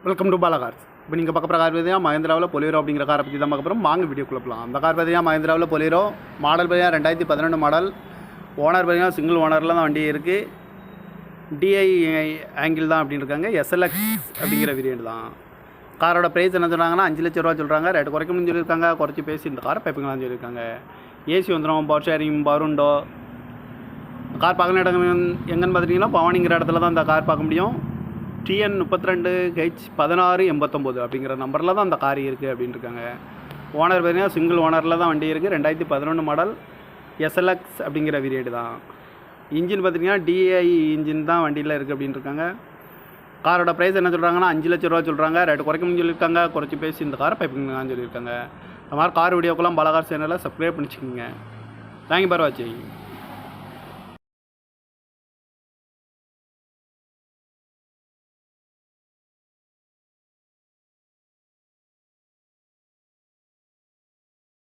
Welcome to Bala cars. இப்போ நீங்கள் பார்க்க போகிற கார் பார்த்தீங்கன்னா மஹேந்திராவில் பொலிரோ அப்படிங்கிற காரை பற்றி தான் பார்க்க போகிறோம். வாங்க வீடியோக்குள்ள போகலாம். அந்த கார் பார்த்தீங்கன்னா மஹேந்திராவில் பொலிரோ மாடல் பார்த்தீங்கன்னா 2012 மாடல். ஓனர் பார்த்தீங்கன்னா சிங்கிள் ஓனரில் தான் வண்டி இருக்குது. டிஐ ஆங்கிள் தான் அப்படின்னு இருக்காங்க. எஸ்எல்எக்ஸ் அப்படிங்கிற வேரியண்ட் தான். காரோட ப்ரைஸ் என்ன சொல்கிறாங்கன்னா 5 லட்ச ரூபா சொல்கிறாங்க. ரேட்டு குறைக்கணும்னு சொல்லியிருக்காங்க. குறைச்சி பேசி இந்த காரை பைப்புங்களான்னு சொல்லியிருக்காங்க. ஏசி வந்துடும், பவர் ஷேரிங், பவருண்டோ. கார் பார்க்கணும் இடம் எங்கன்னு பார்த்துட்டிங்கன்னா பவானிங்கிற இடத்துல தான் இந்த கார் பார்க்க முடியும். TN 32H1689 அப்படிங்கிற நம்பரில் தான் அந்த கார் இருக்குது அப்படின்னு இருக்காங்க. ஓனர் பார்த்தீங்கன்னா சிங்கிள் ஓனரில் தான் வண்டி இருக்குது. 2011 மாடல் எஸ்எல்எக்ஸ் அப்படிங்கிற வேரியண்ட் தான். இன்ஜின் பார்த்திங்கன்னா டிஐ இன்ஜின் தான் வண்டியில் இருக்குது அப்படின்னு இருக்காங்க. காரோட ப்ரைஸ் என்ன சொல்கிறாங்கன்னா 5 லட்ச ரூபா சொல்கிறாங்க. ரேட்டு குறைக்கணும்னு சொல்லியிருக்காங்க. குறைச்சி பேசி இந்த காரை பைப்புங்கன்னு சொல்லியிருக்காங்க. இந்த மாதிரி கார் வீடியோக்கெல்லாம் பாலா கார் சேனலில் சப்ஸ்கிரைப் பண்ணிச்சுக்கோங்க. தேங்க்யூ ஃபார் வாட்சிங்.